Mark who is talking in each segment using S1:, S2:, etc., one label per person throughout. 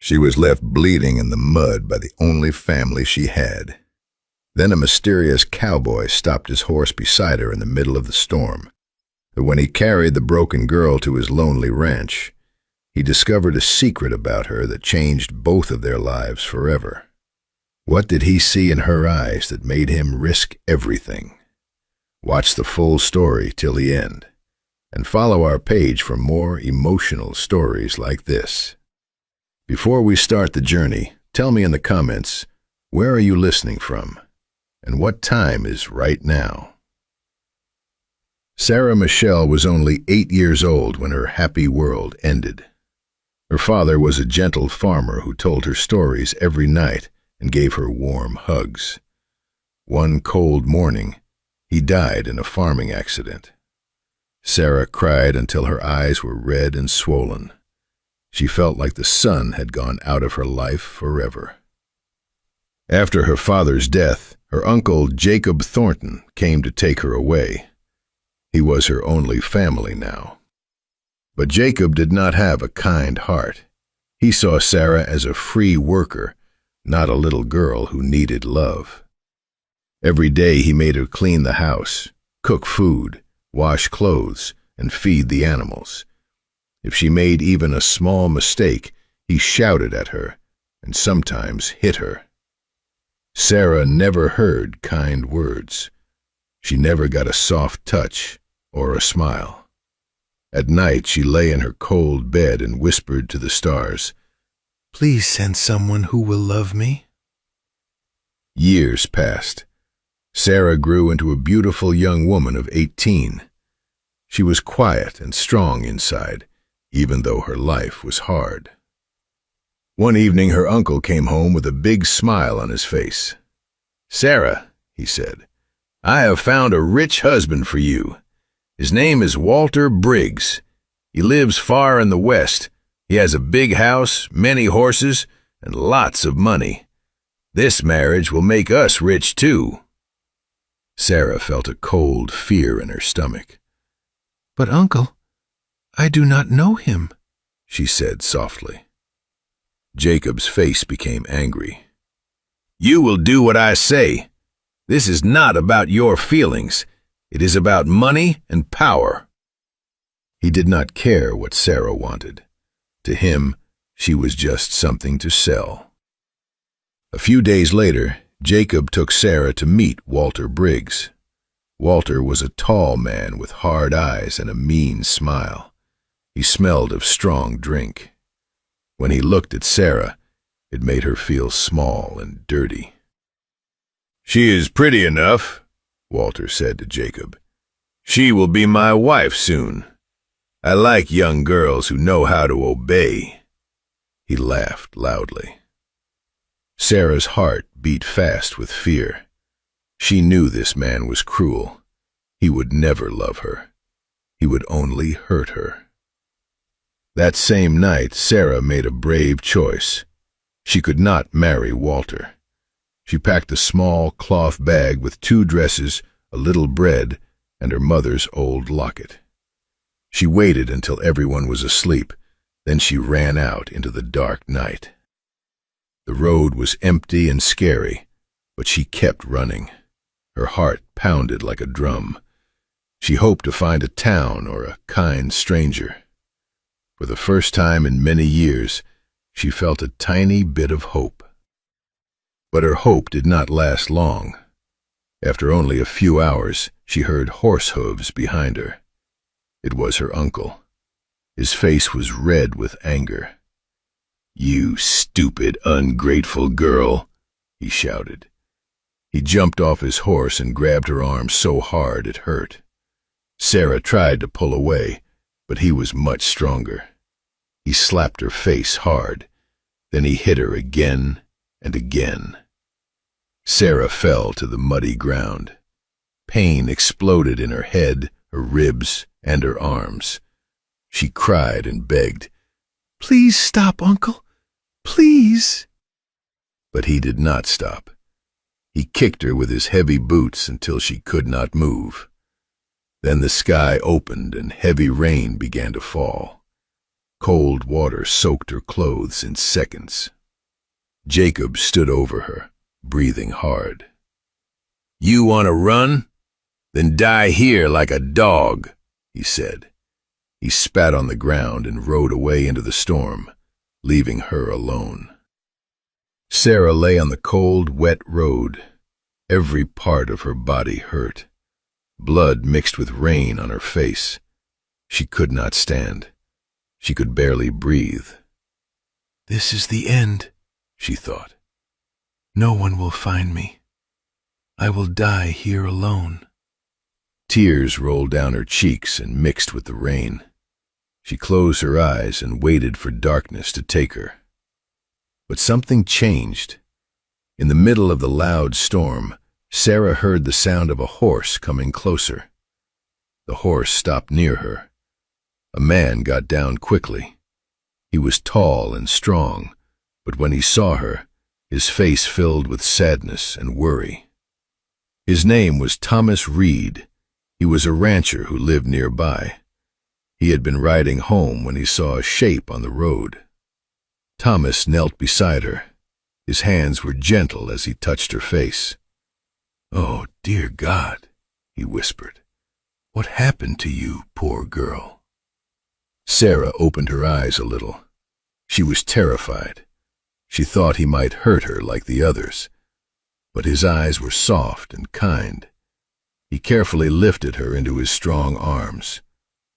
S1: She was left bleeding in the mud by the only family she had. Then a mysterious cowboy stopped his horse beside her in the middle of the storm. But when he carried the broken girl to his lonely ranch, he discovered a secret about her that changed both of their lives forever. What did he see in her eyes that made him risk everything? Watch the full story till the end, and follow our page for more emotional stories like this. Before we start the journey, tell me in the comments, where are you listening from, and what time is right now? Sarah Michelle was only 8 years old when her happy world ended. Her father was a gentle farmer who told her stories every night and gave her warm hugs. One cold morning, he died in a farming accident. Sarah cried until her eyes were red and swollen. She felt like the sun had gone out of her life forever. After her father's death, her uncle Jacob Thornton came to take her away. He was her only family now. But Jacob did not have a kind heart. He saw Sarah as a free worker, not a little girl who needed love. Every day he made her clean the house, cook food, wash clothes, and feed the animals. If she made even a small mistake, he shouted at her and sometimes hit her. Sarah never heard kind words. She never got a soft touch or a smile. At night, she lay in her cold bed and whispered to the stars, "Please send someone who will love me." Years passed. Sarah grew into a beautiful young woman of 18. She was quiet and strong inside, even though her life was hard. One evening, her uncle came home with a big smile on his face. "Sarah," he said, "I have found a rich husband for you. His name is Walter Briggs. He lives far in the West. He has a big house, many horses, and lots of money. This marriage will make us rich too." Sarah felt a cold fear in her stomach. "But uncle, I do not know him," she said softly. Jacob's face became angry. "You will do what I say. This is not about your feelings. It is about money and power." He did not care what Sarah wanted. To him, she was just something to sell. A few days later, Jacob took Sarah to meet Walter Briggs. Walter was a tall man with hard eyes and a mean smile. He smelled of strong drink. When he looked at Sarah, it made her feel small and dirty. "She is pretty enough," Walter said to Jacob. "She will be my wife soon. I like young girls who know how to obey." He laughed loudly. Sarah's heart beat fast with fear. She knew this man was cruel. He would never love her. He would only hurt her. That same night, Sarah made a brave choice. She could not marry Walter. She packed a small cloth bag with 2 dresses, a little bread, and her mother's old locket. She waited until everyone was asleep, then she ran out into the dark night. The road was empty and scary, but she kept running. Her heart pounded like a drum. She hoped to find a town or a kind stranger. For the first time in many years, she felt a tiny bit of hope. But her hope did not last long. After only a few hours, she heard horse hooves behind her. It was her uncle. His face was red with anger. "You stupid, ungrateful girl," he shouted. He jumped off his horse and grabbed her arm so hard it hurt. Sarah tried to pull away, but he was much stronger. He slapped her face hard. Then he hit her again and again. Sarah fell to the muddy ground. Pain exploded in her head, her ribs, and her arms. She cried and begged, "Please stop, Uncle. Please." But he did not stop. He kicked her with his heavy boots until she could not move. Then the sky opened and heavy rain began to fall. Cold water soaked her clothes in seconds. Jacob stood over her, breathing hard. "You want to run? Then die here like a dog," he said. He spat on the ground and rode away into the storm, leaving her alone. Sarah lay on the cold, wet road. Every part of her body hurt. Blood mixed with rain on her face. She could not stand. She could barely breathe. "This is the end," she thought. "No one will find me. I will die here alone." Tears rolled down her cheeks and mixed with the rain. She closed her eyes and waited for darkness to take her. But something changed. In the middle of the loud storm, Sarah heard the sound of a horse coming closer. The horse stopped near her. A man got down quickly. He was tall and strong, but when he saw her, his face filled with sadness and worry. His name was Thomas Reed. He was a rancher who lived nearby. He had been riding home when he saw a shape on the road. Thomas knelt beside her. His hands were gentle as he touched her face. "Oh, dear God," he whispered. "What happened to you, poor girl?" Sarah opened her eyes a little. She was terrified. She thought he might hurt her like the others. But his eyes were soft and kind. He carefully lifted her into his strong arms.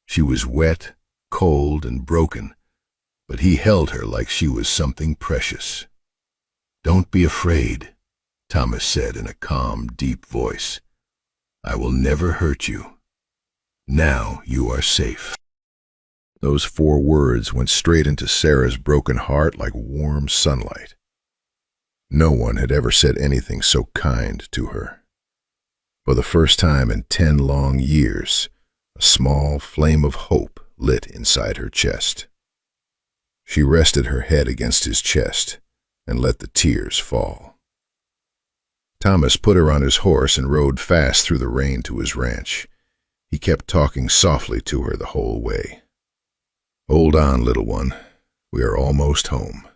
S1: She was wet, cold, and broken, but he held her like she was something precious. "Don't be afraid," Thomas said in a calm, deep voice. "I will never hurt you. Now you are safe." Those 4 words went straight into Sarah's broken heart like warm sunlight. No one had ever said anything so kind to her. For the first time in 10 long years, a small flame of hope lit inside her chest. She rested her head against his chest and let the tears fall. Thomas put her on his horse and rode fast through the rain to his ranch. He kept talking softly to her the whole way. "Hold on, little one. We are almost home."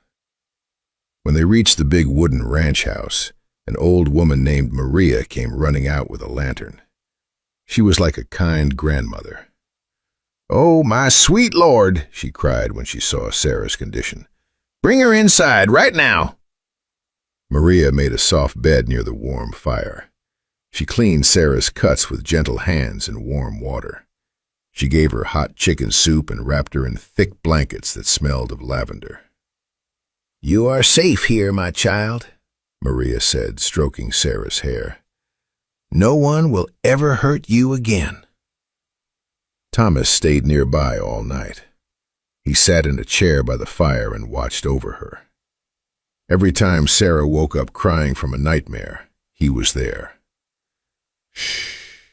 S1: When they reached the big wooden ranch house, an old woman named Maria came running out with a lantern. She was like a kind grandmother. "Oh, my sweet Lord," she cried when she saw Sarah's condition. "Bring her inside right now." Maria made a soft bed near the warm fire. She cleaned Sarah's cuts with gentle hands and warm water. She gave her hot chicken soup and wrapped her in thick blankets that smelled of lavender. "You are safe here, my child," Maria said, stroking Sarah's hair. "No one will ever hurt you again." Thomas stayed nearby all night. He sat in a chair by the fire and watched over her. Every time Sarah woke up crying from a nightmare, he was there. "Shh,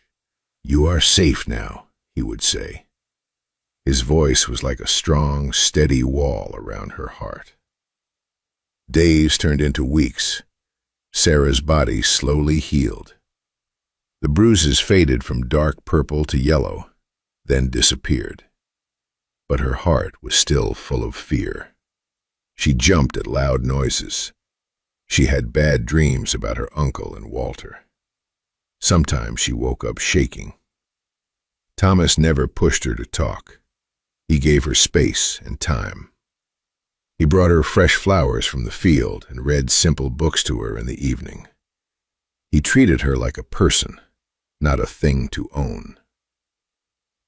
S1: you are safe now," he would say. His voice was like a strong, steady wall around her heart. Days turned into weeks. Sarah's body slowly healed. The bruises faded from dark purple to yellow, then disappeared. But her heart was still full of fear. She jumped at loud noises. She had bad dreams about her uncle and Walter. Sometimes she woke up shaking. Thomas never pushed her to talk. He gave her space and time. He brought her fresh flowers from the field and read simple books to her in the evening. He treated her like a person, not a thing to own.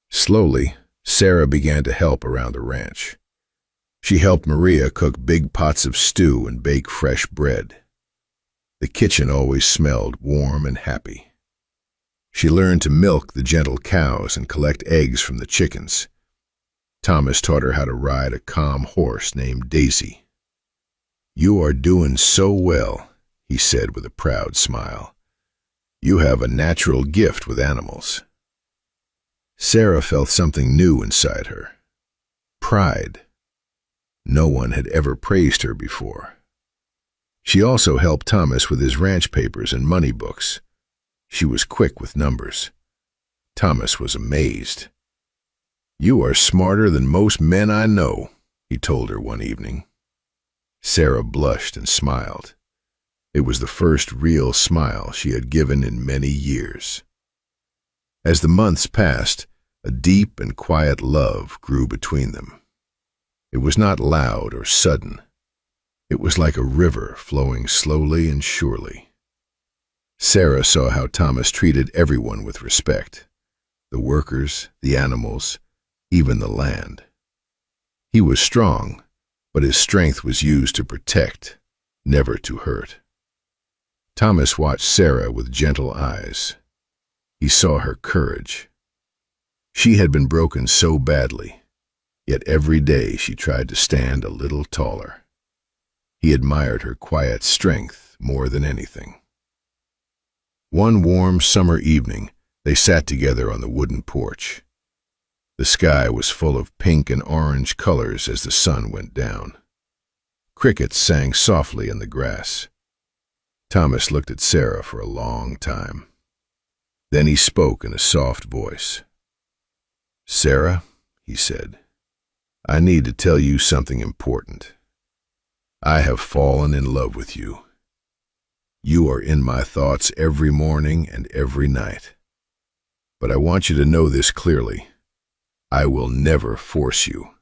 S1: Slowly, Sarah began to help around the ranch. She helped Maria cook big pots of stew and bake fresh bread. The kitchen always smelled warm and happy. She learned to milk the gentle cows and collect eggs from the chickens. Thomas taught her how to ride a calm horse named Daisy. "You are doing so well," he said with a proud smile. "You have a natural gift with animals." Sarah felt something new inside her. Pride. No one had ever praised her before. She also helped Thomas with his ranch papers and money books. She was quick with numbers. Thomas was amazed. "You are smarter than most men I know," he told her one evening. Sarah blushed and smiled. It was the first real smile she had given in many years. As the months passed, a deep and quiet love grew between them. It was not loud or sudden. It was like a river flowing slowly and surely. Sarah saw how Thomas treated everyone with respect, the workers, the animals, even the land. He was strong, but his strength was used to protect, never to hurt. Thomas watched Sarah with gentle eyes. He saw her courage. She had been broken so badly, yet every day she tried to stand a little taller. He admired her quiet strength more than anything. One warm summer evening, they sat together on the wooden porch. The sky was full of pink and orange colors as the sun went down. Crickets sang softly in the grass. Thomas looked at Sarah for a long time. Then he spoke in a soft voice. "Sarah," he said, "I need to tell you something important. I have fallen in love with you. You are in my thoughts every morning and every night. But I want you to know this clearly. I will never force you.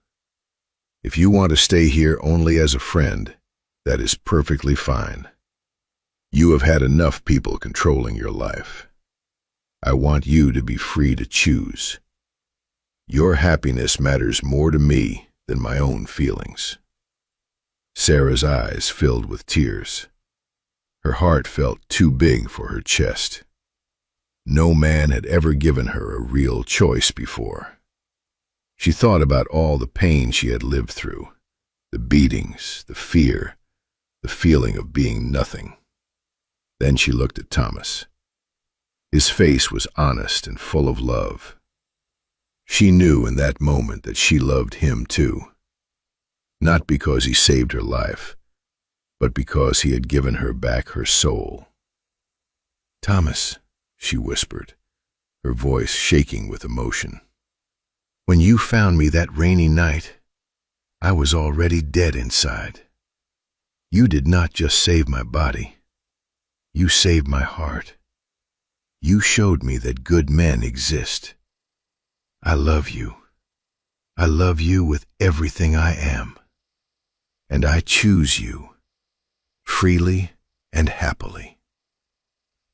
S1: If you want to stay here only as a friend, that is perfectly fine. You have had enough people controlling your life. I want you to be free to choose. Your happiness matters more to me than my own feelings." Sarah's eyes filled with tears. Her heart felt too big for her chest. No man had ever given her a real choice before. She thought about all the pain she had lived through, the beatings, the fear, the feeling of being nothing. Then she looked at Thomas. His face was honest and full of love. She knew in that moment that she loved him too, not because he saved her life, but because he had given her back her soul. "Thomas," she whispered, her voice shaking with emotion, "when you found me that rainy night, I was already dead inside. You did not just save my body. You saved my heart. You showed me that good men exist. I love you. I love you with everything I am. And I choose you, freely and happily."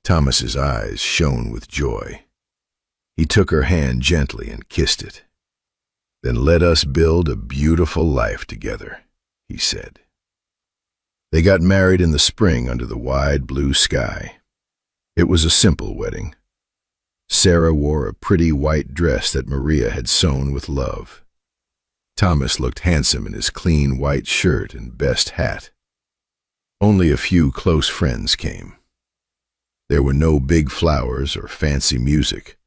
S1: Thomas's eyes shone with joy. He took her hand gently and kissed it. "Then let us build a beautiful life together," he said. They got married in the spring under the wide blue sky. It was a simple wedding. Sarah wore a pretty white dress that Maria had sewn with love. Thomas looked handsome in his clean white shirt and best hat. Only a few close friends came. There were no big flowers or fancy music,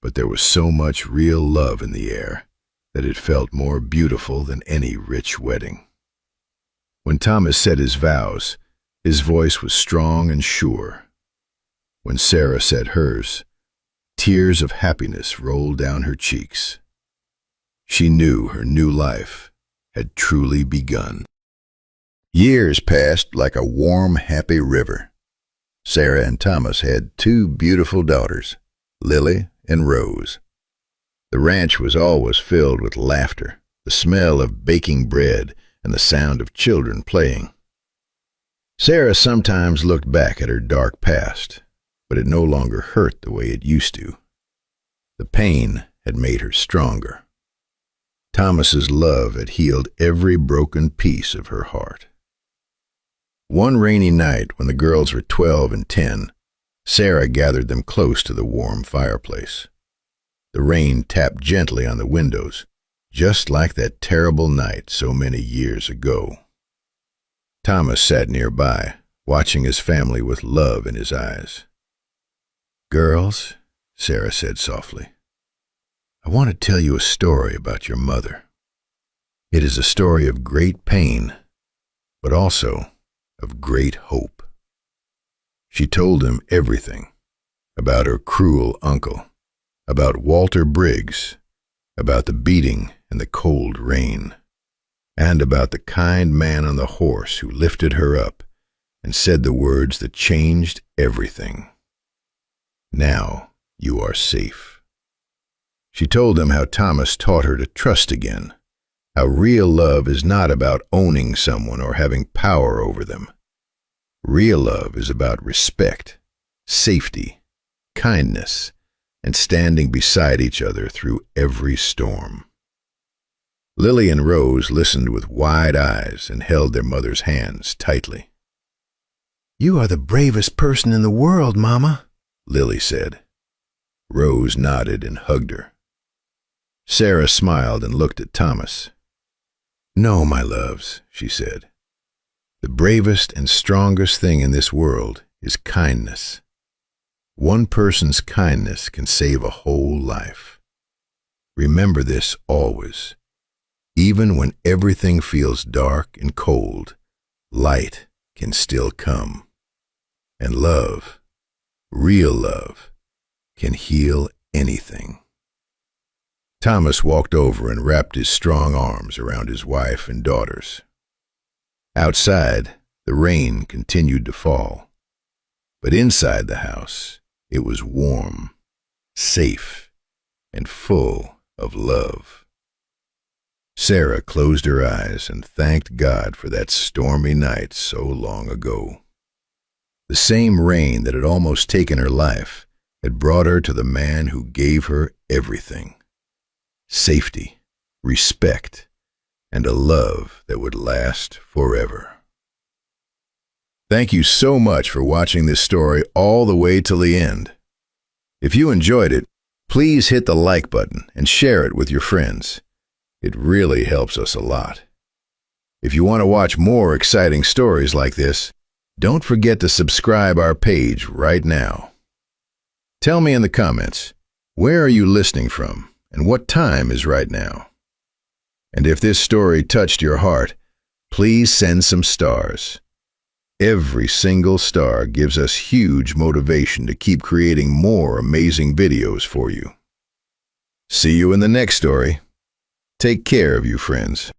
S1: but there was so much real love in the air that it felt more beautiful than any rich wedding. When Thomas said his vows, his voice was strong and sure. When Sarah said hers, tears of happiness rolled down her cheeks. She knew her new life had truly begun.
S2: Years passed like a warm, happy river. Sarah and Thomas had 2 beautiful daughters, Lily and Rose. The ranch was always filled with laughter, the smell of baking bread, and the sound of children playing. Sarah sometimes looked back at her dark past, but it no longer hurt the way it used to. The pain had made her stronger. Thomas's love had healed every broken piece of her heart. One rainy night, when the girls were 12 and 10, Sarah gathered them close to the warm fireplace. The rain tapped gently on the windows, just like that terrible night so many years ago. Thomas sat nearby, watching his family with love in his eyes. "Girls," Sarah said softly, "I want to tell you a story about your mother. It is a story of great pain, but also of great hope." She told him everything, about her cruel uncle, about Walter Briggs, about the beating and the cold rain.
S1: and about the kind man on the horse who lifted her up and said the words that changed everything. Now you are safe. She told them how Thomas taught her to trust again, how real love is not about owning someone or having power over them. Real love is about respect, safety, kindness, and standing beside each other through every storm. Lily and Rose listened with wide eyes and held their mother's hands tightly. "You are the bravest person in the world, Mama," Lily said. Rose nodded and hugged her. Sarah smiled and looked at Thomas. "No, my loves," she said. "The bravest and strongest thing in this world is kindness. One person's kindness can save a whole life. Remember this always. Even when everything feels dark and cold, light can still come. And love, real love, can heal anything." Thomas walked over and wrapped his strong arms around his wife and daughters. Outside, the rain continued to fall, but inside the house, it was warm, safe, and full of love. Sarah closed her eyes and thanked God for that stormy night so long ago. The same rain that had almost taken her life had brought her to the man who gave her everything: safety, respect, and a love that would last forever. Thank you so much for watching this story all the way till the end. If you enjoyed it, please hit the like button and share it with your friends. It really helps us a lot. If you want to watch more exciting stories like this, don't forget to subscribe our page right now. Tell me in the comments, where are you listening from and what time is right now? And if this story touched your heart, please send some stars. Every single star gives us huge motivation to keep creating more amazing videos for you. See you in the next story. Take care of you, friends.